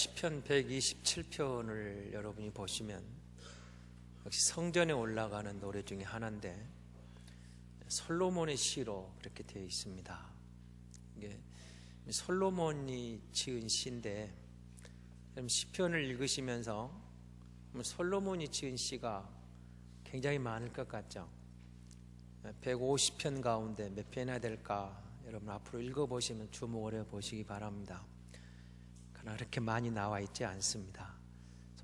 시편 127편을 여러분이 보시면 역시 성전에 올라가는 노래 중에 하나인데 솔로몬의 시로 그렇게 되어 있습니다. 이게 솔로몬이 지은 시인데 시편을 읽으시면서 솔로몬이 지은 시가 굉장히 많을 것 같죠. 150편 가운데 몇 편이나 될까 여러분 앞으로 읽어보시면 주목을 해보시기 바랍니다. 그러나 그렇게 많이 나와 있지 않습니다.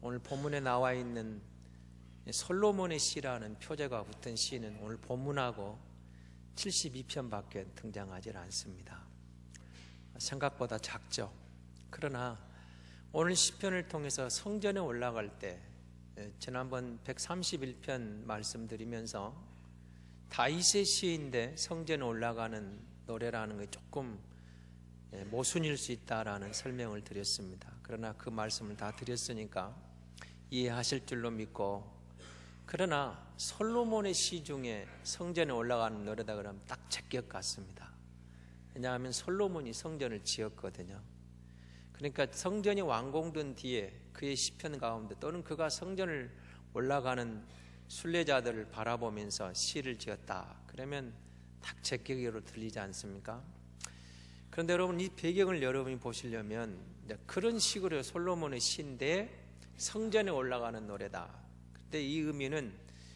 오늘 본문에 나와 있는 솔로몬의 시라는 표제가 붙은 시는 오늘 본문하고 72편밖에 등장하지 않습니다. 생각보다 작죠. 그러나 오늘 시편을 통해서 성전에 올라갈 때 지난번 131편 말씀드리면서 다윗의 시인데 성전에 올라가는 노래라는 게 조금 모순일 수 있다라는 설명을 드렸습니다. 그러나 그 말씀을 다 드렸으니까 이해하실 줄로 믿고, 그러나 솔로몬의 시 중에 성전에 올라가는 노래다 그러면 딱 제격 같습니다. 왜냐하면 솔로몬이 성전을 지었거든요. 그러니까 성전이 완공된 뒤에 그의 시편 가운데 또는 그가 성전을 올라가는 순례자들을 바라보면서 시를 지었다 그러면 딱 제격으로 들리지 않습니까? 그런데 여러분, 이 배경을 여러분이 보시려면 그런 식으로 솔로몬의 시인데 성전에 올라가는 노래다. 그때 이 의미는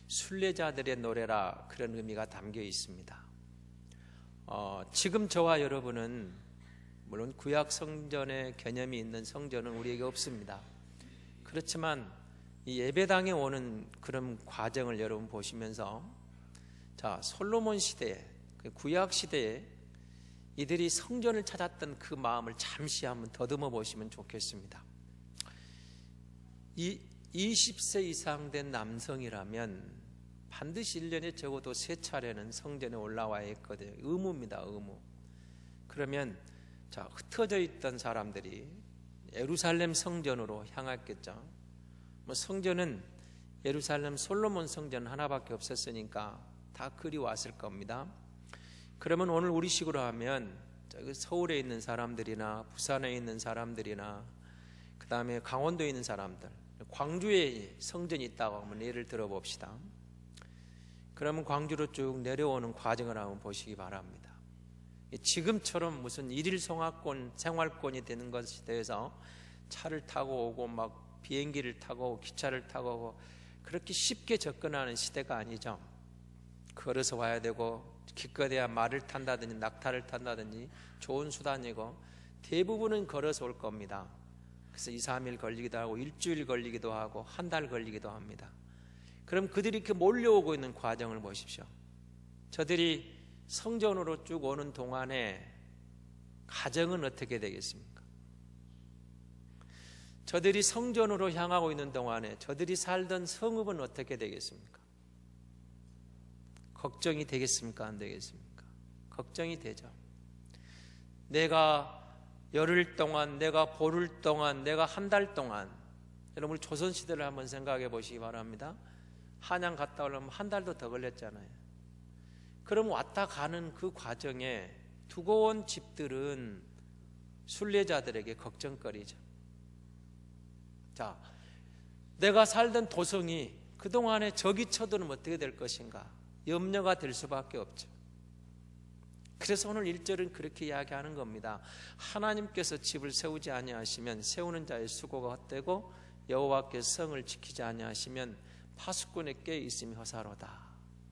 순례자들의 노래라, 그런 의미가 담겨 있습니다. 지금 저와 여러분은 물론 구약 성전의 개념이 있는 성전은 우리에게 없습니다. 그렇지만 이 예배당에 오는 그런 과정을 여러분 보시면서, 자, 솔로몬 시대에, 구약 시대에 이들이 성전을 찾았던 그 마음을 잠시 한번 더듬어 보시면 좋겠습니다. 이 20세 이상 된 남성이라면 반드시 1년에 적어도 3차례는 성전에 올라와야 했거든요. 의무입니다, 의무. 그러면 자, 흩어져 있던 사람들이 예루살렘 성전으로 향했겠죠. 성전은 예루살렘 솔로몬 성전 하나밖에 없었으니까 다 그리 왔을 겁니다. 그러면 오늘 우리식으로 하면 서울에 있는 사람들이나 부산에 있는 사람들이나 그 다음에 강원도에 있는 사람들, 광주에 성전이 있다고 한번 예를 들어봅시다. 그러면 광주로 쭉 내려오는 과정을 한번 보시기 바랍니다. 지금처럼 무슨 일일 생활권이 되는 것에 대해서 차를 타고 오고 막 비행기를 타고 오고 기차를 타고 오고 그렇게 쉽게 접근하는 시대가 아니죠. 걸어서 와야 되고 기껏해야 말을 탄다든지 낙타를 탄다든지 좋은 수단이고 대부분은 걸어서 올 겁니다. 그래서 2, 3일 걸리기도 하고 일주일 걸리기도 하고 한 달 걸리기도 합니다. 그럼 그들이 이렇게 몰려오고 있는 과정을 보십시오. 저들이 성전으로 쭉 오는 동안에 가정은 어떻게 되겠습니까? 저들이 성전으로 향하고 있는 동안에 저들이 살던 성읍은 어떻게 되겠습니까? 걱정이 되겠습니까? 안 되겠습니까? 걱정이 되죠. 내가 열흘 동안, 내가 보름 동안, 내가 한 달 동안, 여러분 조선시대를 한번 생각해 보시기 바랍니다. 한양 갔다 오려면 한 달도 더 걸렸잖아요. 그럼 왔다 가는 그 과정에 두고 온 집들은 순례자들에게 걱정거리죠. 자, 내가 살던 도성이 그동안에 적이 쳐들면 어떻게 될 것인가 염려가 될 수밖에 없죠. 그래서 오늘 1절은 그렇게 이야기하는 겁니다. 하나님께서 집을 세우지 아니하시면 세우는 자의 수고가 헛되고 여호와께서 성을 지키지 아니하시면 파수꾼의 꾀 있음이 허사로다.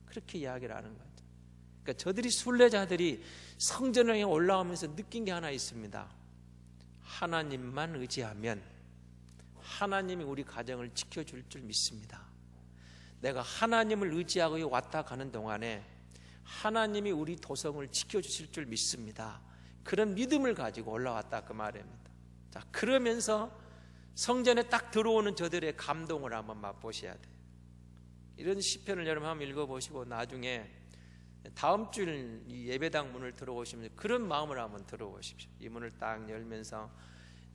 그렇게 이야기를 하는 거죠. 그러니까 저들이 순례자들이 성전을 향해 올라오면서 느낀 게 하나 있습니다. 하나님만 의지하면 하나님이 우리 가정을 지켜줄 줄 믿습니다. 내가 하나님을 의지하고 왔다 가는 동안에 하나님이 우리 도성을 지켜주실 줄 믿습니다. 그런 믿음을 가지고 올라왔다 그 말입니다. 자, 그러면서 성전에 딱 들어오는 저들의 감동을 한번 맛보셔야 돼요. 이런 시편을 여러분 한번 읽어보시고 나중에 다음 주일 이 예배당 문을 들어오시면 그런 마음을 한번 들어보십시오. 이 문을 딱 열면서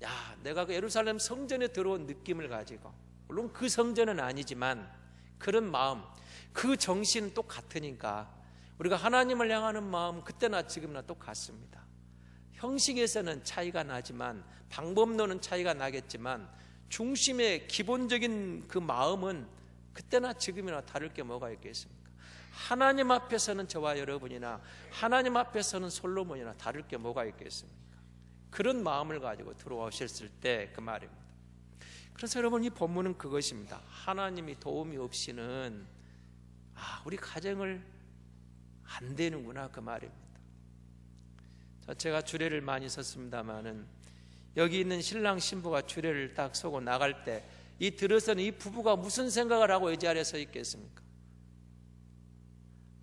야, 내가 그 예루살렘 성전에 들어온 느낌을 가지고, 물론 그 성전은 아니지만 그런 마음, 그 정신은 똑같으니까 우리가 하나님을 향하는 마음 그때나 지금이나 똑같습니다. 형식에서는 차이가 나지만, 방법론은 차이가 나겠지만 중심의 기본적인 그 마음은 그때나 지금이나 다를 게 뭐가 있겠습니까? 하나님 앞에서는 저와 여러분이나 하나님 앞에서는 솔로몬이나 다를 게 뭐가 있겠습니까? 그런 마음을 가지고 들어오셨을 때 그 말입니다. 그래서 여러분, 이 본문은 그것입니다. 하나님이 도움이 없이는 우리 가정을 안 되는구나, 그 말입니다. 제가 주례를 많이 섰습니다마는 여기 있는 신랑 신부가 주례를 딱 서고 나갈 때 이 들어서는 이 부부가 무슨 생각을 하고 이 자리에 서 있겠습니까?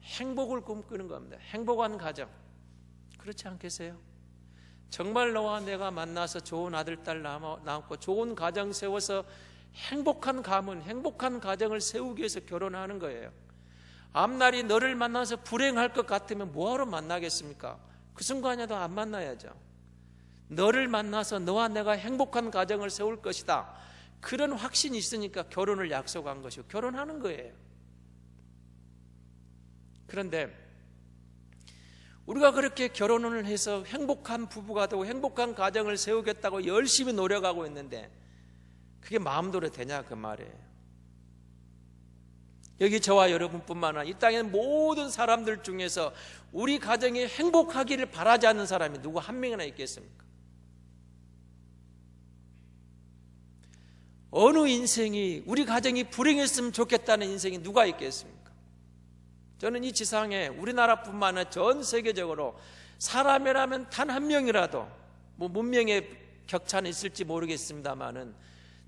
행복을 꿈꾸는 겁니다. 행복한 가정. 그렇지 않겠어요? 정말 너와 내가 만나서 좋은 아들, 딸 낳고 좋은 가정 세워서 행복한 가문, 행복한 가정을 세우기 위해서 결혼하는 거예요. 앞날이 너를 만나서 불행할 것 같으면 뭐하러 만나겠습니까? 그 순간에도 안 만나야죠. 너를 만나서 너와 내가 행복한 가정을 세울 것이다, 그런 확신이 있으니까 결혼을 약속한 것이고 결혼하는 거예요. 그런데 우리가 그렇게 결혼을 해서 행복한 부부가 되고 행복한 가정을 세우겠다고 열심히 노력하고 있는데 그게 마음대로 되냐, 그 말이에요. 여기 저와 여러분뿐만 아니라 이 땅의 모든 사람들 중에서 우리 가정이 행복하기를 바라지 않는 사람이 누구 한 명이나 있겠습니까? 어느 인생이 우리 가정이 불행했으면 좋겠다는 인생이 누가 있겠습니까? 저는 이 지상에 우리나라뿐만 아니라 전 세계적으로 사람이라면 단 한 명이라도 문명의 격차는 있을지 모르겠습니다만은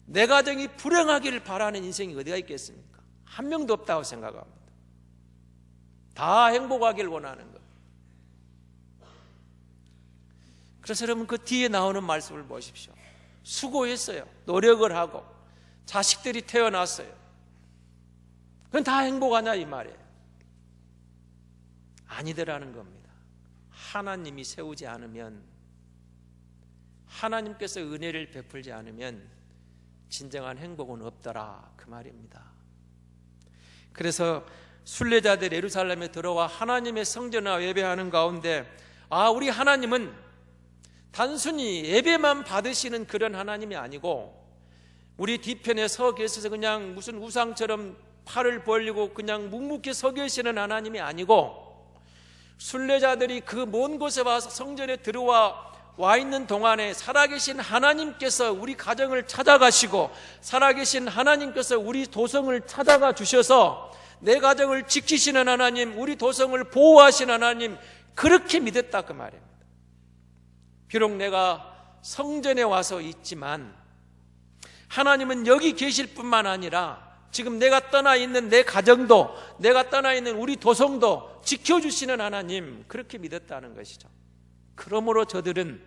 내 가정이 불행하기를 바라는 인생이 어디가 있겠습니까? 한 명도 없다고 생각합니다. 다 행복하기를 원하는 것. 그래서 여러분, 그 뒤에 나오는 말씀을 보십시오. 수고했어요. 노력을 하고 자식들이 태어났어요. 그건 다 행복하냐, 이 말이에요. 아니더라는 겁니다. 하나님이 세우지 않으면, 하나님께서 은혜를 베풀지 않으면 진정한 행복은 없더라, 그 말입니다. 그래서 순례자들 예루살렘에 들어와 하나님의 성전을 예배하는 가운데 우리 하나님은 단순히 예배만 받으시는 그런 하나님이 아니고, 우리 뒤편에 서 계셔서 그냥 무슨 우상처럼 팔을 벌리고 그냥 묵묵히 서 계시는 하나님이 아니고, 순례자들이 그 먼 곳에 와서 성전에 들어와 있는 동안에 살아계신 하나님께서 우리 가정을 찾아가시고, 살아계신 하나님께서 우리 도성을 찾아가 주셔서 내 가정을 지키시는 하나님, 우리 도성을 보호하시는 하나님, 그렇게 믿었다, 그 말입니다. 비록 내가 성전에 와서 있지만 하나님은 여기 계실 뿐만 아니라 지금 내가 떠나 있는 내 가정도, 내가 떠나 있는 우리 도성도 지켜주시는 하나님, 그렇게 믿었다는 것이죠. 그러므로 저들은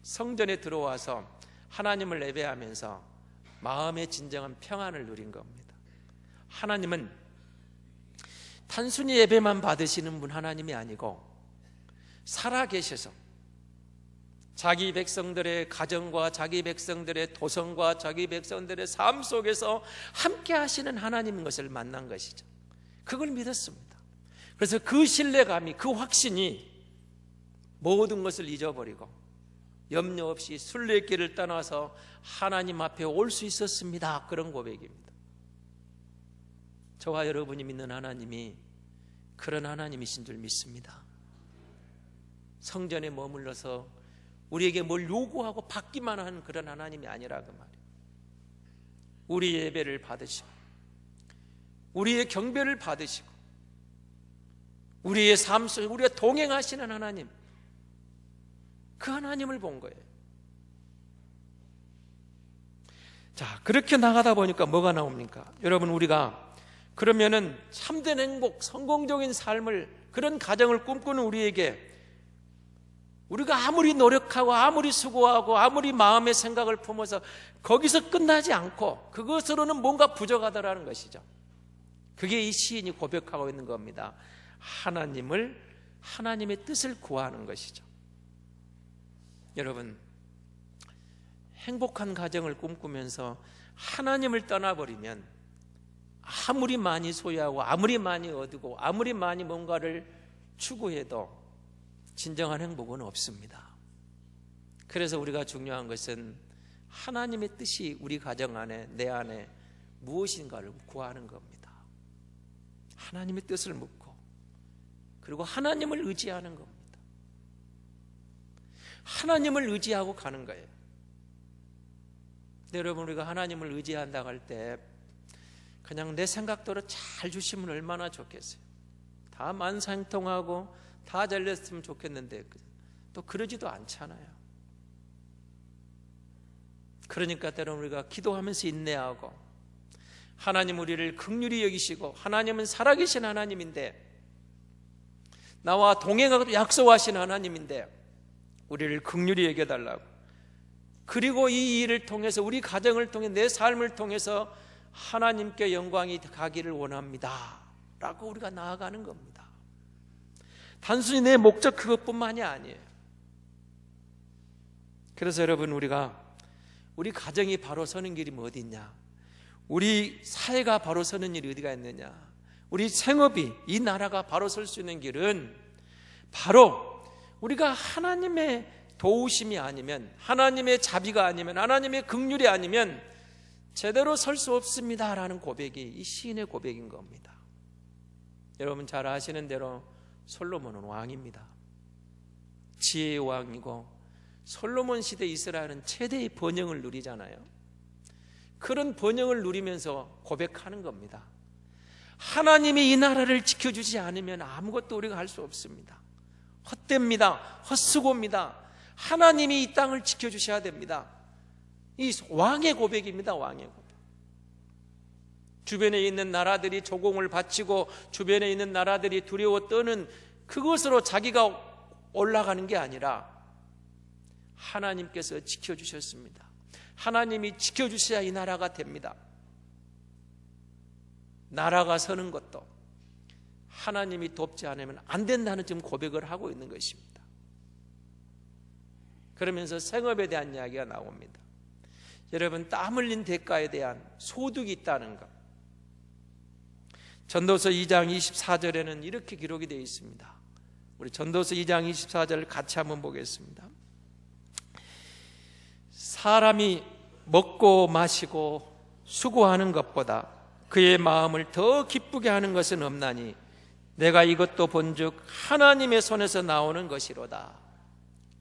성전에 들어와서 하나님을 예배하면서 마음의 진정한 평안을 누린 겁니다. 하나님은 단순히 예배만 받으시는 분 하나님이 아니고, 살아계셔서 자기 백성들의 가정과 자기 백성들의 도성과 자기 백성들의 삶 속에서 함께 하시는 하나님인 것을 만난 것이죠. 그걸 믿었습니다. 그래서 그 신뢰감이, 그 확신이 모든 것을 잊어버리고 염려 없이 순례길을 떠나서 하나님 앞에 올 수 있었습니다. 그런 고백입니다. 저와 여러분이 믿는 하나님이 그런 하나님이신 줄 믿습니다. 성전에 머물러서 우리에게 뭘 요구하고 받기만 하는 그런 하나님이 아니라 그 말이에요. 우리 예배를 받으시고 우리의 경배를 받으시고 우리의 삶 속에 우리가 동행하시는 하나님, 그 하나님을 본 거예요. 자, 그렇게 나가다 보니까 뭐가 나옵니까? 여러분, 우리가 그러면은 참된 행복, 성공적인 삶을, 그런 가정을 꿈꾸는 우리에게 우리가 아무리 노력하고 아무리 수고하고 아무리 마음의 생각을 품어서 거기서 끝나지 않고 그것으로는 뭔가 부족하다라는 것이죠. 그게 이 시인이 고백하고 있는 겁니다. 하나님의 뜻을 구하는 것이죠. 여러분, 행복한 가정을 꿈꾸면서 하나님을 떠나버리면 아무리 많이 소유하고 아무리 많이 얻고 아무리 많이 뭔가를 추구해도 진정한 행복은 없습니다. 그래서 우리가 중요한 것은 하나님의 뜻이 우리 가정 안에, 내 안에 무엇인가를 구하는 겁니다. 하나님의 뜻을 묻고, 그리고 하나님을 의지하는 겁니다. 하나님을 의지하고 가는 거예요. 여러분, 우리가 하나님을 의지한다고 할 때 그냥 내 생각대로 잘 주시면 얼마나 좋겠어요. 다 만사형통하고 다 잘렸으면 좋겠는데 또 그러지도 않잖아요. 그러니까 때로는 우리가 기도하면서 인내하고, 하나님 우리를 긍휼히 여기시고, 하나님은 살아계신 하나님인데, 나와 동행하고 약속하신 하나님인데 우리를 긍휼히 여겨달라고, 그리고 이 일을 통해서, 우리 가정을 통해, 내 삶을 통해서 하나님께 영광이 가기를 원합니다 라고 우리가 나아가는 겁니다. 단순히 내 목적 그것뿐만이 아니에요. 그래서 여러분, 우리 가정이 바로 서는 길이 뭐 어디 있냐, 우리 사회가 바로 서는 일이 어디가 있느냐, 우리 생업이, 이 나라가 바로 설 수 있는 길은 바로 우리가 하나님의 도우심이 아니면, 하나님의 자비가 아니면, 하나님의 긍휼이 아니면 제대로 설 수 없습니다 라는 고백이 이 시인의 고백인 겁니다. 여러분 잘 아시는 대로 솔로몬은 왕입니다. 지혜의 왕이고, 솔로몬 시대 이스라엘은 최대의 번영을 누리잖아요. 그런 번영을 누리면서 고백하는 겁니다. 하나님이 이 나라를 지켜주지 않으면 아무것도 우리가 할 수 없습니다. 헛됩니다. 헛수고입니다. 하나님이 이 땅을 지켜주셔야 됩니다. 이 왕의 고백입니다. 왕의 고백. 주변에 있는 나라들이 조공을 바치고, 주변에 있는 나라들이 두려워 떠는 그것으로 자기가 올라가는 게 아니라 하나님께서 지켜주셨습니다. 하나님이 지켜주셔야 이 나라가 됩니다. 나라가 서는 것도 하나님이 돕지 않으면 안 된다는 지금 고백을 하고 있는 것입니다. 그러면서 생업에 대한 이야기가 나옵니다. 여러분, 땀 흘린 대가에 대한 소득이 있다는 것. 전도서 2장 24절에는 이렇게 기록이 되어 있습니다. 우리 전도서 2장 24절을 같이 한번 보겠습니다. 사람이 먹고 마시고 수고하는 것보다 그의 마음을 더 기쁘게 하는 것은 없나니 내가 이것도 본즉 하나님의 손에서 나오는 것이로다.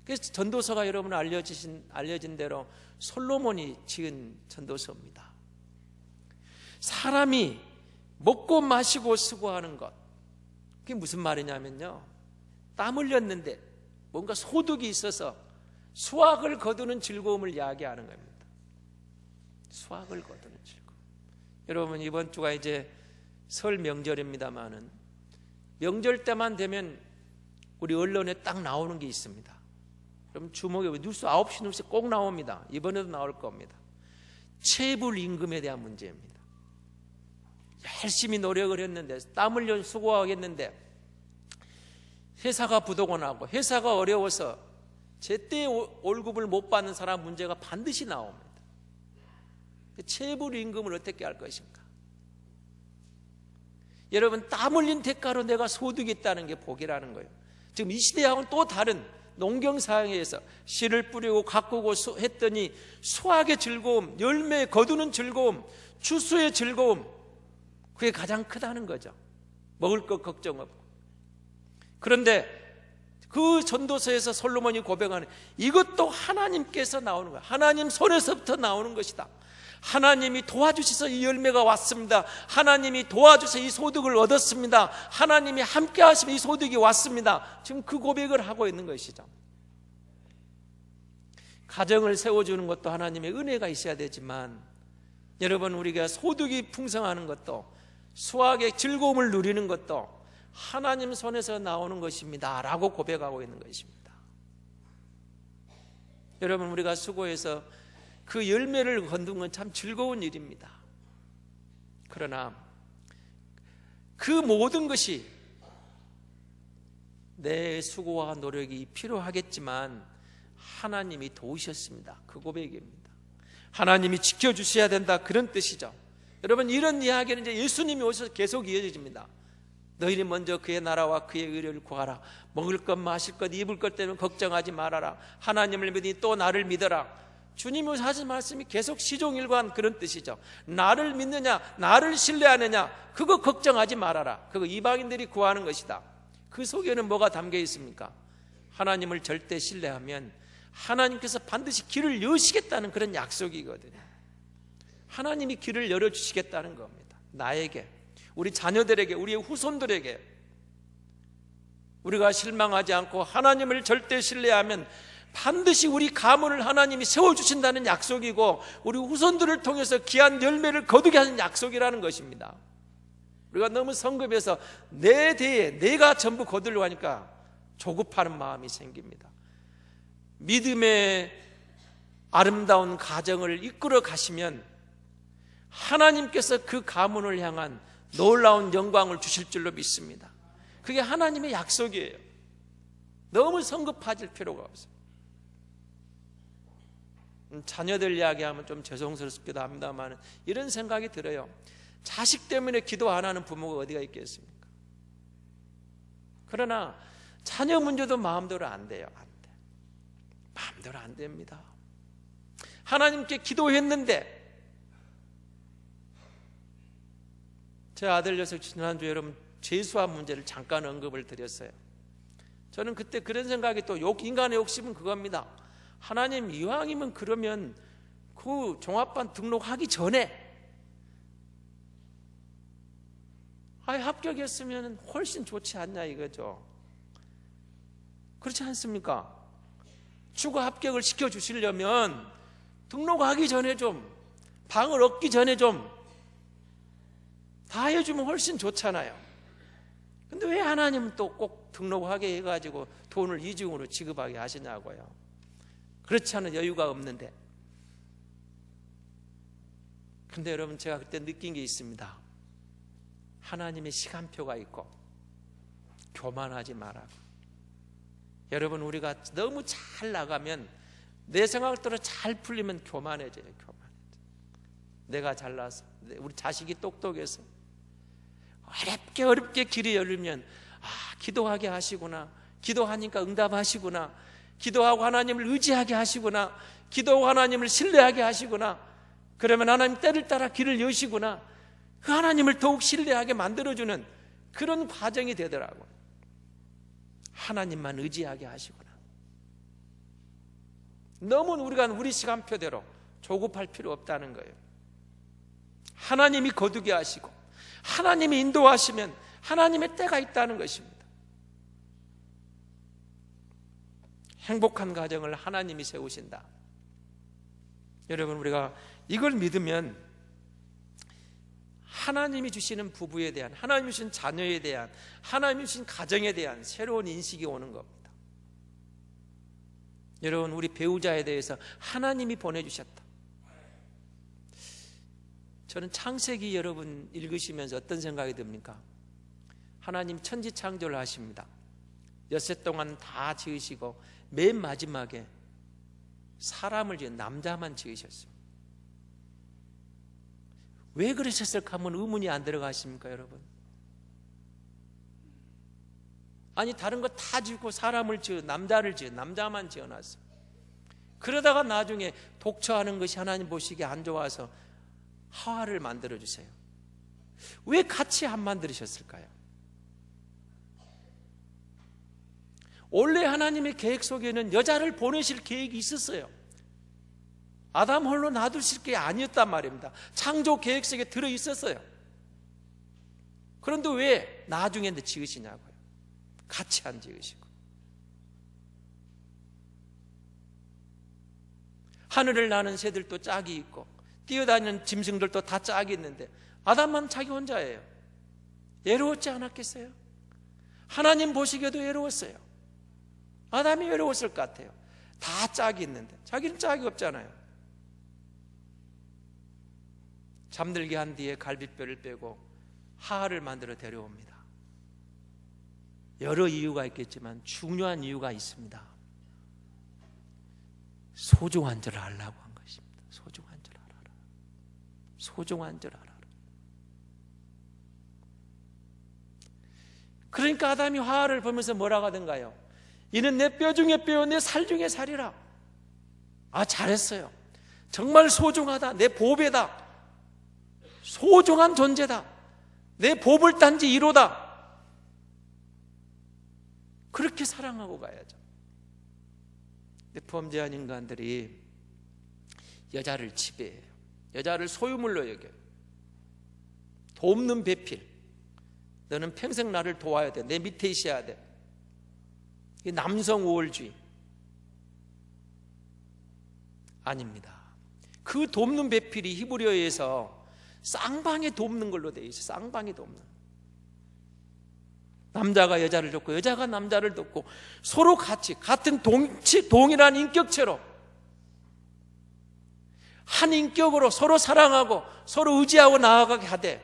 그래서 전도서가 여러분 알려진 대로 솔로몬이 지은 전도서입니다. 사람이 먹고 마시고 수고하는 것, 그게 무슨 말이냐면요, 땀 흘렸는데 뭔가 소득이 있어서 수확을 거두는 즐거움을 이야기하는 겁니다. 수확을 거두는 즐거움. 여러분, 이번 주가 이제 설 명절입니다만은 명절 때만 되면 우리 언론에 딱 나오는 게 있습니다. 여러분 주목해 보세요. 뉴스 9시 뉴스에 꼭 나옵니다. 이번에도 나올 겁니다. 체불 임금에 대한 문제입니다. 열심히 노력을 했는데, 땀 흘려 수고하겠는데 회사가 부도가 회사가 어려워서 제때 월급을 못 받는 사람 문제가 반드시 나옵니다. 체불 임금을 어떻게 할 것인가? 여러분, 땀 흘린 대가로 내가 소득이 있다는 게 복이라는 거예요. 지금 이 시대하고는 또 다른 농경사회에서 씨를 뿌리고 가꾸고 했더니 수확의 즐거움, 열매 거두는 즐거움, 추수의 즐거움, 그게 가장 크다는 거죠. 먹을 것 걱정 없고. 그런데 그 전도서에서 솔로몬이 고백하는 이것도 하나님께서 나오는 거야. 하나님 손에서부터 나오는 것이다. 하나님이 도와주셔서 이 열매가 왔습니다. 하나님이 도와주셔서 이 소득을 얻었습니다. 하나님이 함께 하시면 이 소득이 왔습니다. 지금 그 고백을 하고 있는 것이죠. 가정을 세워주는 것도 하나님의 은혜가 있어야 되지만, 여러분, 우리가 소득이 풍성하는 것도, 수확의 즐거움을 누리는 것도 하나님 손에서 나오는 것입니다 라고 고백하고 있는 것입니다. 여러분, 우리가 수고해서 그 열매를 거두는 건 참 즐거운 일입니다. 그러나 그 모든 것이 내 수고와 노력이 필요하겠지만 하나님이 도우셨습니다. 그 고백입니다. 하나님이 지켜주셔야 된다, 그런 뜻이죠. 여러분, 이런 이야기는 이제 예수님이 오셔서 계속 이어집니다. 너희는 먼저 그의 나라와 그의 의를 구하라. 먹을 것 마실 것 입을 것 때문에 걱정하지 말아라. 하나님을 믿으니 또 나를 믿어라. 주님이 하신 말씀이 계속 시종일관 그런 뜻이죠. 나를 믿느냐, 나를 신뢰하느냐, 그거 걱정하지 말아라. 그거 이방인들이 구하는 것이다. 그 속에는 뭐가 담겨 있습니까? 하나님을 절대 신뢰하면 하나님께서 반드시 길을 여시겠다는 그런 약속이거든요. 하나님이 길을 열어주시겠다는 겁니다. 나에게, 우리 자녀들에게, 우리의 후손들에게. 우리가 실망하지 않고 하나님을 절대 신뢰하면 반드시 우리 가문을 하나님이 세워주신다는 약속이고, 우리 후손들을 통해서 귀한 열매를 거두게 하는 약속이라는 것입니다. 우리가 너무 성급해서 내 대에 내가 전부 거두려고 하니까 조급하는 마음이 생깁니다. 믿음의 아름다운 가정을 이끌어 가시면 하나님께서 그 가문을 향한 놀라운 영광을 주실 줄로 믿습니다. 그게 하나님의 약속이에요. 너무 성급해질 필요가 없어요. 자녀들 이야기하면 좀 죄송스럽기도 합니다만 이런 생각이 들어요. 자식 때문에 기도 안 하는 부모가 어디가 있겠습니까? 그러나 자녀 문제도 마음대로 안 돼요. 안 돼. 마음대로 안 됩니다. 하나님께 기도했는데, 제 아들 녀석 지난주에 여러분 재수한 문제를 잠깐 언급을 드렸어요. 저는 그때 그런 생각이, 또 인간의 욕심은 그겁니다. 하나님, 이왕이면 그러면 그 종합반 등록하기 전에 합격했으면 훨씬 좋지 않냐 이거죠. 그렇지 않습니까? 추가 합격을 시켜주시려면 등록하기 전에 좀, 방을 얻기 전에 좀 다 해주면 훨씬 좋잖아요. 근데 왜 하나님은 또 꼭 등록하게 해가지고 돈을 이중으로 지급하게 하시냐고요. 그렇지 않은 여유가 없는데. 근데 여러분, 제가 그때 느낀 게 있습니다. 하나님의 시간표가 있고 교만하지 말라고. 여러분, 우리가 너무 잘 나가면, 내 생각대로 잘 풀리면 교만해져요. 내가 잘나서, 우리 자식이 똑똑해서 어렵게 길이 열리면, 기도하게 하시구나, 기도하니까 응답하시구나, 기도하고 하나님을 의지하게 하시구나, 기도하고 하나님을 신뢰하게 하시구나, 그러면 하나님 때를 따라 길을 여시구나, 그 하나님을 더욱 신뢰하게 만들어주는 그런 과정이 되더라고요. 하나님만 의지하게 하시구나. 너무 우리가 우리 시간표대로 조급할 필요 없다는 거예요. 하나님이 거두게 하시고 하나님이 인도하시면 하나님의 때가 있다는 것입니다. 행복한 가정을 하나님이 세우신다. 여러분, 우리가 이걸 믿으면 하나님이 주시는 부부에 대한, 하나님이 주신 자녀에 대한, 하나님이 주신 가정에 대한 새로운 인식이 오는 겁니다. 여러분, 우리 배우자에 대해서 하나님이 보내주셨다. 저는 창세기 여러분 읽으시면서 어떤 생각이 듭니까? 하나님 천지창조를 하십니다. 엿새 동안 다 지으시고 맨 마지막에 사람을 지은 남자만 지으셨어요. 왜 그러셨을까 하면 의문이 안 들어가십니까, 여러분? 아니, 다른 거 다 지고 사람을 남자만 지어놨어요. 그러다가 나중에 독처하는 것이 하나님 보시기에 안 좋아서 하와를 만들어주세요. 왜 같이 안 만들으셨을까요? 원래 하나님의 계획 속에는 여자를 보내실 계획이 있었어요. 아담 홀로 놔두실 게 아니었단 말입니다. 창조 계획 속에 들어있었어요. 그런데 왜 나중에 지으시냐고요. 같이 안 지으시고. 하늘을 나는 새들도 짝이 있고 뛰어다니는 짐승들도 다 짝이 있는데 아담만 자기 혼자예요. 외로웠지 않았겠어요? 하나님 보시기에도 외로웠어요. 아담이 외로웠을 것 같아요. 다 짝이 있는데 자기는 짝이 없잖아요. 잠들게 한 뒤에 갈빗뼈를 빼고 하하를 만들어 데려옵니다. 여러 이유가 있겠지만 중요한 이유가 있습니다. 소중한 줄 알라고 한 것입니다. 소중한 줄 알아라. 소중한 줄 알아라. 그러니까 아담이 화를 보면서 뭐라고 하던가요? 이는 내 뼈 중에 뼈요 내 살 중에 살이라. 아, 잘했어요. 정말 소중하다. 내 보배다. 소중한 존재다. 내 보물 단지 1호다. 그렇게 사랑하고 가야죠. 근데 범죄한 인간들이 여자를 지배해요. 여자를 소유물로 여겨요. 돕는 배필. 너는 평생 나를 도와야 돼. 내 밑에 있어야 돼. 이 남성 우월주의. 아닙니다. 그 돕는 배필이 히브리어에서 쌍방에 돕는 걸로 되어 있어요. 쌍방에 돕는. 남자가 여자를 돕고 여자가 남자를 돕고 서로 같이 같은 동일한 인격체로 한 인격으로 서로 사랑하고 서로 의지하고 나아가게 하되,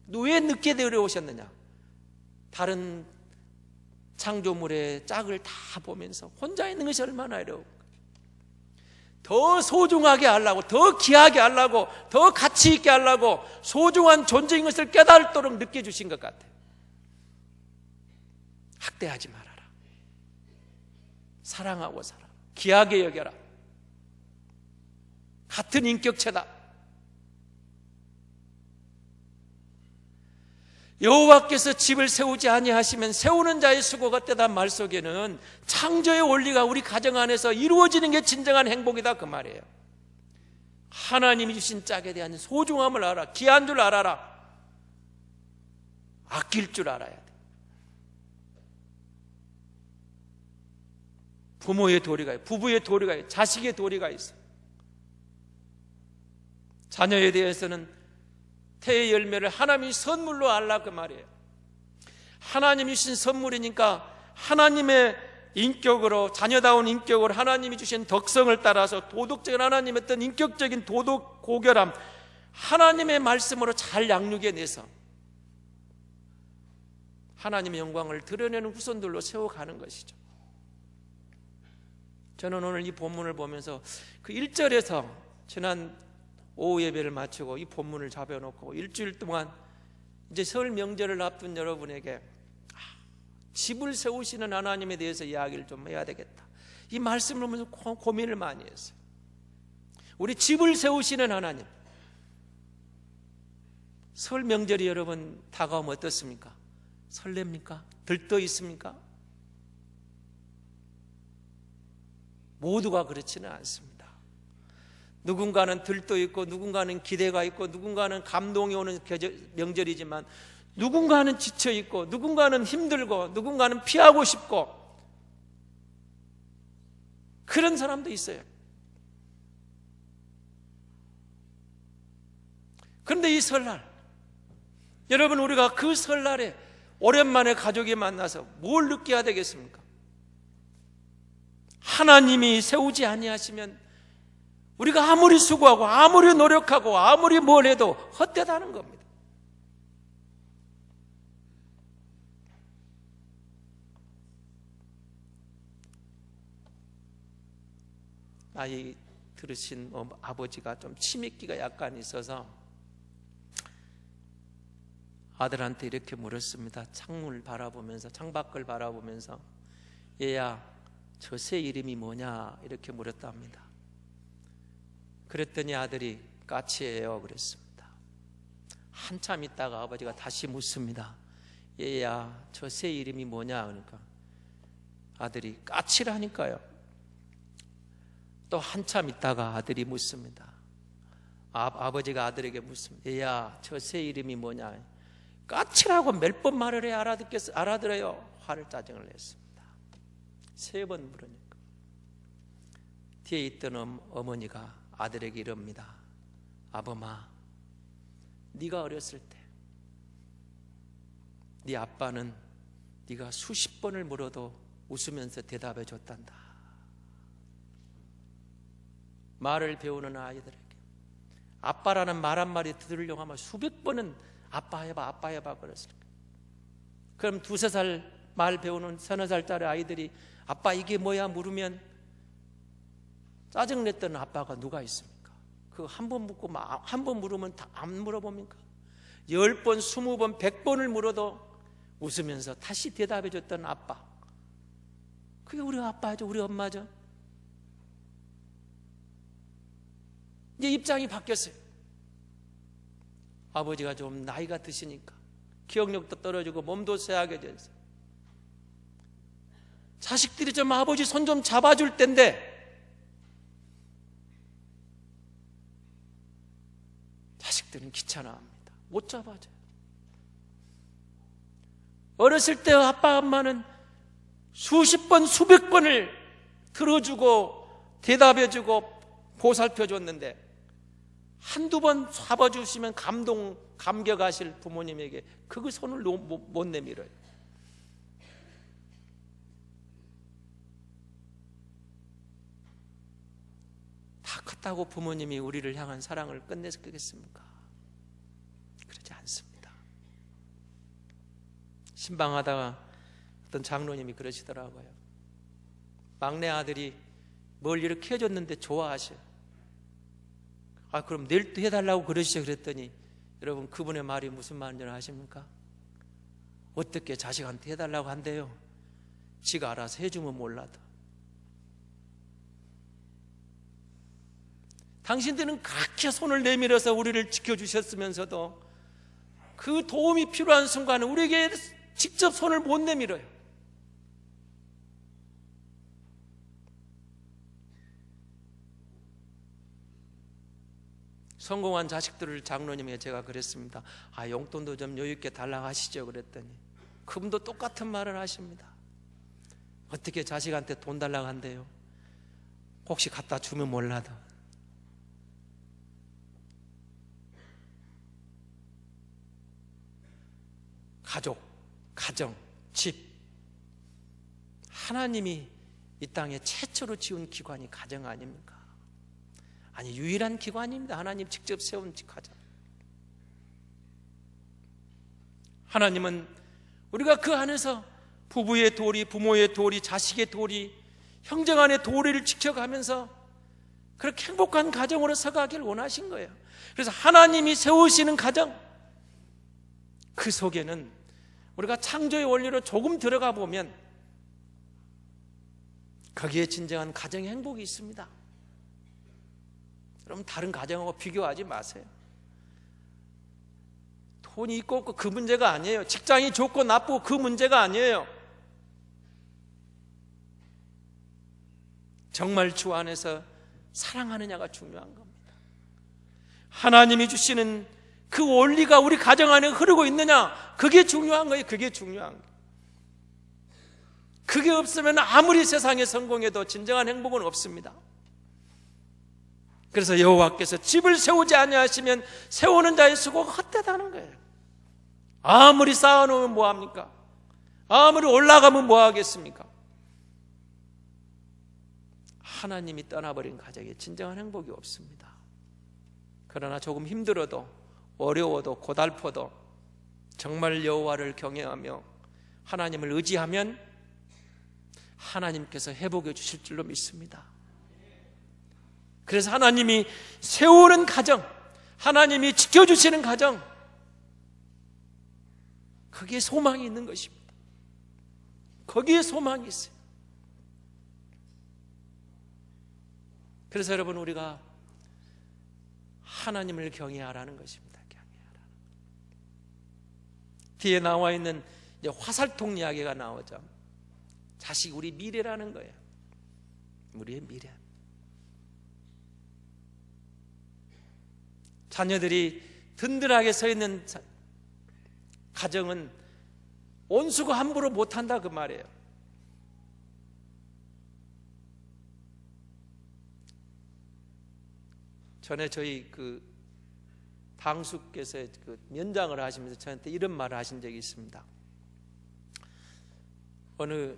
왜 늦게 데려오셨느냐? 다른 창조물의 짝을 다 보면서 혼자 있는 것이 얼마나 어려워. 더 소중하게 하려고, 더 귀하게 하려고, 더 가치 있게 하려고 소중한 존재인 것을 깨달도록 느껴주신 것 같아요. 학대하지 말아라. 사랑하고 살아. 귀하게 여겨라. 같은 인격체다. 여호와께서 집을 세우지 아니하시면 세우는 자의 수고가 때다 말 속에는 창조의 원리가 우리 가정 안에서 이루어지는 게 진정한 행복이다, 그 말이에요. 하나님이 주신 짝에 대한 소중함을 알아. 귀한 줄 알아라. 아낄 줄 알아야 돼. 부모의 도리가 있어요. 부부의 도리가 있어요. 자식의 도리가 있어요. 자녀에 대해서는 태의 열매를 하나님이 선물로 알라, 그 말이에요. 하나님이 주신 선물이니까 하나님의 인격으로, 자녀다운 인격으로 하나님이 주신 덕성을 따라서 도덕적인 하나님의 어떤 인격적인 도덕 고결함, 하나님의 말씀으로 잘 양육해내서 하나님의 영광을 드러내는 후손들로 세워가는 것이죠. 저는 오늘 이 본문을 보면서 그 1절에서 지난 오후 예배를 마치고 이 본문을 잡아놓고 일주일 동안 이제 설 명절을 앞둔 여러분에게 집을 세우시는 하나님에 대해서 이야기를 좀 해야 되겠다, 이 말씀을 보면서 고민을 많이 했어요. 우리 집을 세우시는 하나님, 설 명절이 여러분 다가오면 어떻습니까? 설렙니까? 들떠 있습니까? 모두가 그렇지는 않습니다. 누군가는 들떠 있고 누군가는 기대가 있고 누군가는 감동이 오는 명절이지만 누군가는 지쳐 있고 누군가는 힘들고 누군가는 피하고 싶고 그런 사람도 있어요. 그런데 이 설날, 여러분, 우리가 그 설날에 오랜만에 가족이 만나서 뭘 느껴야 되겠습니까? 하나님이 세우지 아니하시면 우리가 아무리 수고하고 아무리 노력하고 아무리 뭘 해도 헛되다는 겁니다. 나이 들으신 아버지가 좀 치맥기가 약간 있어서 아들한테 이렇게 물었습니다. 창문을 바라보면서, 창밖을 바라보면서, 얘야, 저 새 이름이 뭐냐? 이렇게 물었답니다. 그랬더니 아들이 까치예요 그랬습니다. 한참 있다가 아버지가 다시 묻습니다. 얘야, 저 새 이름이 뭐냐? 그러니까 아들이 까치라니까요. 또 한참 있다가 아들이 묻습니다. 아버지가 아들에게 묻습니다. 얘야, 저 새 이름이 뭐냐? 까치라고 몇 번 말을 해야 알아들어요? 화를 짜증을 냈습니다. 3번 물으니까 뒤에 있던 어머니가 아들에게 이럽니다. 아범아, 네가 어렸을 때 네 아빠는 네가 수십 번을 물어도 웃으면서 대답해 줬단다. 말을 배우는 아이들에게 아빠라는 말 한마디 들으려고 하면 수백 번은 아빠 해봐, 아빠 해봐 그랬을 거예요. 그럼 2-3살 말 배우는 3-4살짜리 아이들이 아빠 이게 뭐야 물으면 짜증냈던 아빠가 누가 있습니까? 그 한 번 묻고 한 번 물으면 다 안 물어봅니까? 10번, 20번, 100번을 물어도 웃으면서 다시 대답해 줬던 아빠, 그게 우리 아빠죠, 우리 엄마죠. 이제 입장이 바뀌었어요. 아버지가 좀 나이가 드시니까 기억력도 떨어지고 몸도 쇠약해졌어요. 자식들이 좀 아버지 손 좀 잡아줄 텐데 자식들은 귀찮아합니다. 못 잡아줘요. 어렸을 때 아빠 엄마는 수십 번 수백 번을 들어주고 대답해주고 보살펴줬는데 한두 번 잡아주시면 감격하실 부모님에게 그 손을 못 내밀어요. 다 컸다고 부모님이 우리를 향한 사랑을 끝내겠습니까? 그러지 않습니다. 신방하다가 어떤 장로님이 그러시더라고요. 막내 아들이 뭘 이렇게 해줬는데 좋아하셔요. 그럼 내일 또 해달라고 그러시죠. 그랬더니 여러분, 그분의 말이 무슨 말인지 아십니까? 어떻게 자식한테 해달라고 한대요? 지가 알아서 해주면 몰라도. 당신들은 그렇게 손을 내밀어서 우리를 지켜주셨으면서도 그 도움이 필요한 순간은 우리에게 직접 손을 못 내밀어요. 성공한 자식들을 장로님에게 제가 그랬습니다. 용돈도 좀 여유있게 달라고 하시죠. 그랬더니 그분도 똑같은 말을 하십니다. 어떻게 자식한테 돈 달라고 한대요? 혹시 갖다 주면 몰라도. 가족, 가정, 집, 하나님이 이 땅에 최초로 지은 기관이 가정 아닙니까? 아니, 유일한 기관입니다. 하나님 직접 세운 가정. 하나님은 우리가 그 안에서 부부의 도리, 부모의 도리, 자식의 도리, 형제간의 도리를 지켜가면서 그렇게 행복한 가정으로 서가길 원하신 거예요. 그래서 하나님이 세우시는 가정, 그 속에는 우리가 창조의 원리로 조금 들어가 보면 거기에 진정한 가정의 행복이 있습니다. 여러분, 다른 가정하고 비교하지 마세요. 돈이 있고 없고 그 문제가 아니에요. 직장이 좋고 나쁘고 그 문제가 아니에요. 정말 주 안에서 사랑하느냐가 중요한 겁니다. 하나님이 주시는 그 원리가 우리 가정 안에 흐르고 있느냐, 그게 중요한 거예요. 그게 중요한 거예요. 그게 없으면 아무리 세상에 성공해도 진정한 행복은 없습니다. 그래서 여호와께서 집을 세우지 아니하시면 세우는 자의 수고가 헛되다는 거예요. 아무리 쌓아놓으면 뭐합니까? 아무리 올라가면 뭐하겠습니까? 하나님이 떠나버린 가정에 진정한 행복이 없습니다. 그러나 조금 힘들어도 어려워도 고달퍼도 정말 여호와를 경외하며 하나님을 의지하면 하나님께서 회복해 주실 줄로 믿습니다. 그래서 하나님이 세우는 가정, 하나님이 지켜주시는 가정, 거기에 소망이 있는 것입니다. 거기에 소망이 있어요. 그래서 여러분, 우리가 하나님을 경외하라는 것입니다. 경외하라. 뒤에 나와 있는 이제 화살통 이야기가 나오죠. 자식, 우리 미래라는 거예요. 우리의 미래. 자녀들이 든든하게 서 있는 가정은 온수가 함부로 못한다, 그 말이에요. 전에 저희 그 당수께서 그 면장을 하시면서 저한테 이런 말을 하신 적이 있습니다. 어느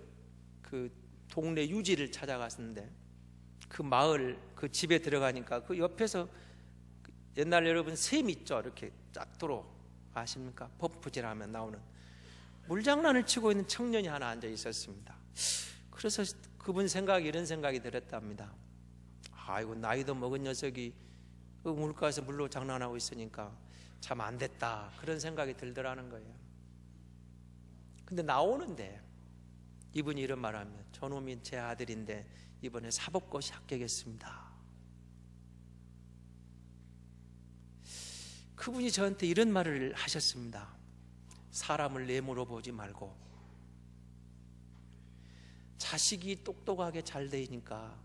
그 동네 유지를 찾아갔는데 그 마을 그 집에 들어가니까 그 옆에서 옛날 여러분 샘 있죠? 이렇게 쫙 들어 아십니까? 범프질하면 나오는 물장난을 치고 있는 청년이 하나 앉아 있었습니다. 그래서 그분 생각이 이런 생각이 들었답니다. 아이고, 나이도 먹은 녀석이 그 물가에서 물로 장난하고 있으니까 참 안 됐다, 그런 생각이 들더라는 거예요. 근데 나오는데 이분이 이런 말하면 저놈이 제 아들인데 이번에 사법고시 합격했습니다. 그분이 저한테 이런 말을 하셨습니다. 사람을 내물어 보지 말고 자식이 똑똑하게 잘 되니까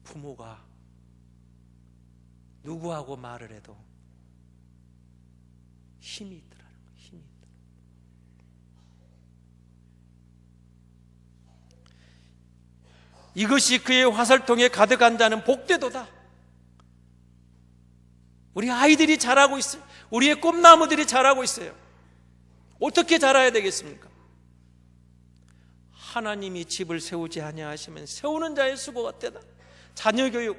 부모가 누구하고 말을 해도 힘이 있더라는 거예요. 힘이 있더라. 이것이 그의 화살통에 가득한 자는 복되도다. 우리 아이들이 자라고 있어요. 우리의 꿈나무들이 자라고 있어요. 어떻게 자라야 되겠습니까? 하나님이 집을 세우지 아니하시면 세우는 자의 수고가 되다. 자녀 교육,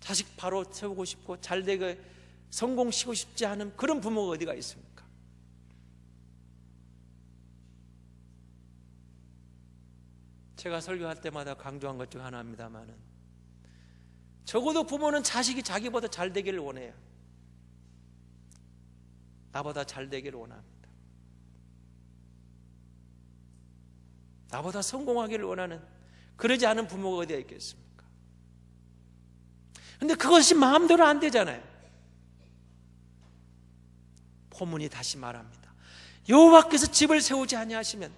자식 바로 세우고 싶고 잘되게 성공시키고 싶지 않은 그런 부모가 어디가 있습니까? 제가 설교할 때마다 강조한 것 중 하나입니다만은 적어도 부모는 자식이 자기보다 잘 되기를 원해요. 나보다 잘 되기를 원합니다. 나보다 성공하기를 원하는, 그러지 않은 부모가 어디에 있겠습니까? 그런데 그것이 마음대로 안 되잖아요. 포문이 다시 말합니다. 여호와께서 집을 세우지 아니하시면,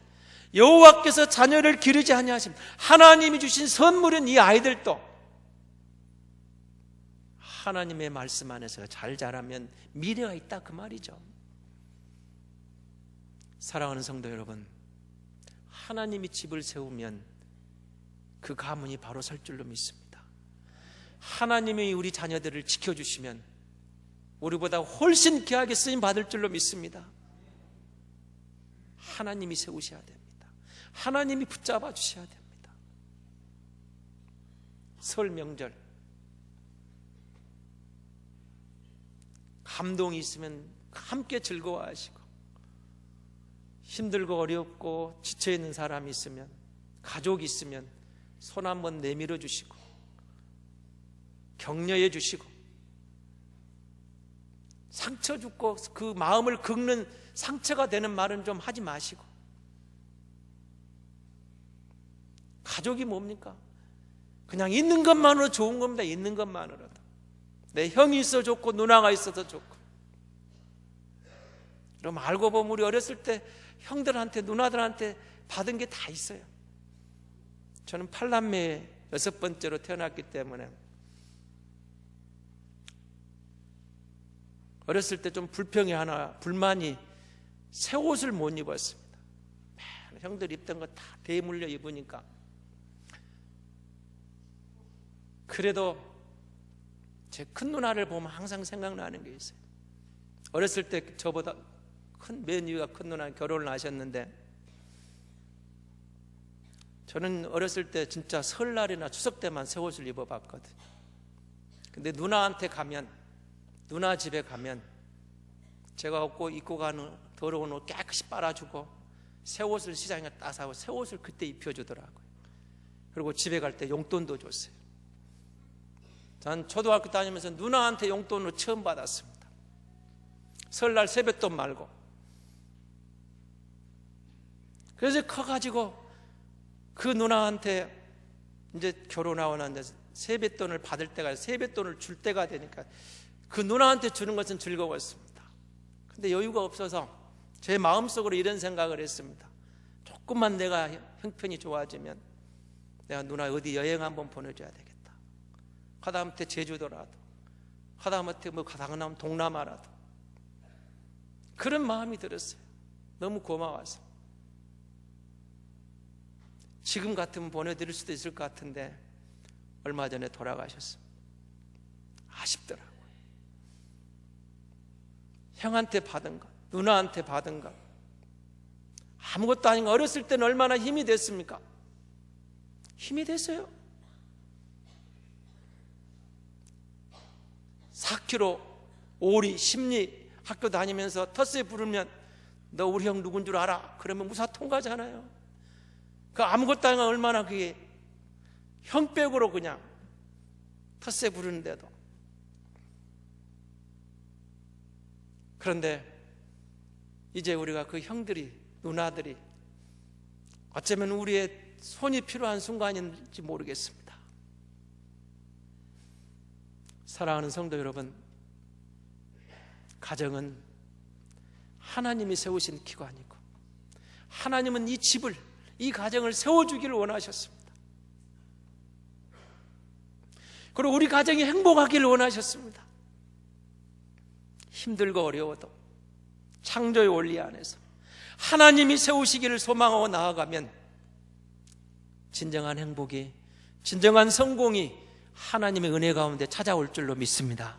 여호와께서 자녀를 기르지 아니하시면, 하나님이 주신 선물은 이 아이들도 하나님의 말씀 안에서 잘 자라면 미래가 있다, 그 말이죠. 사랑하는 성도 여러분, 하나님이 집을 세우면 그 가문이 바로 설 줄로 믿습니다. 하나님이 우리 자녀들을 지켜주시면 우리보다 훨씬 귀하게 쓰임 받을 줄로 믿습니다. 하나님이 세우셔야 됩니다. 하나님이 붙잡아 주셔야 됩니다. 설 명절 감동이 있으면 함께 즐거워하시고, 힘들고 어렵고 지쳐있는 사람이 있으면, 가족이 있으면 손 한번 내밀어 주시고 격려해 주시고, 상처 주고 그 마음을 긁는 상처가 되는 말은 좀 하지 마시고. 가족이 뭡니까? 그냥 있는 것만으로 좋은 겁니다. 있는 것만으로도. 내 형이 있어 좋고 누나가 있어서 좋고. 그럼 알고 보면 우리 어렸을 때 형들한테 누나들한테 받은 게 다 있어요. 저는 8남매 6번째로 태어났기 때문에 어렸을 때 좀 불만이 새 옷을 못 입었습니다. 형들 입던 거 다 대물려 입으니까. 그래도 제 큰 누나를 보면 항상 생각나는 게 있어요. 어렸을 때 저보다 맨 위가 큰 누나 결혼을 하셨는데, 저는 어렸을 때 진짜 설날이나 추석 때만 새 옷을 입어봤거든요. 근데 누나한테 가면, 누나 집에 가면 제가 입고 가는 더러운 옷 깨끗이 빨아주고 새 옷을 시장에 따사고 새 옷을 그때 입혀주더라고요. 그리고 집에 갈 때 용돈도 줬어요. 전 초등학교 다니면서 누나한테 용돈으로 처음 받았습니다. 설날 세뱃돈 말고. 그래서 커가지고 그 누나한테 이제 결혼하고 난 세뱃돈을 받을 때가, 세뱃돈을 줄 때가 되니까 그 누나한테 주는 것은 즐거웠습니다. 근데 여유가 없어서 제 마음속으로 이런 생각을 했습니다. 조금만 내가 형편이 좋아지면 내가 누나 어디 여행 한번 보내줘야 되겠다. 하다못해 제주도라도, 하다못해 가다가면 동남아라도. 그런 마음이 들었어요. 너무 고마워서. 지금 같으면 보내드릴 수도 있을 것 같은데 얼마 전에 돌아가셨습니다. 아쉽더라고요. 형한테 받은 것, 누나한테 받은 것, 아무것도 아닌 거. 어렸을 때는 얼마나 힘이 됐습니까? 힘이 됐어요. 4km 오리, 심리 학교 다니면서 텃세 부르면 너 우리 형 누군 줄 알아? 그러면 무사 통과잖아요. 그 아무것도 아닌 거 얼마나 그게 형백으로 그냥 텃세 부르는데도. 그런데 이제 우리가 그 형들이, 누나들이 어쩌면 우리의 손이 필요한 순간인지 모르겠습니다. 사랑하는 성도 여러분, 가정은 하나님이 세우신 기관이고 하나님은 이 집을, 이 가정을 세워주기를 원하셨습니다. 그리고 우리 가정이 행복하기를 원하셨습니다. 힘들고 어려워도 창조의 원리 안에서 하나님이 세우시기를 소망하고 나아가면 진정한 행복이, 진정한 성공이 하나님의 은혜 가운데 찾아올 줄로 믿습니다.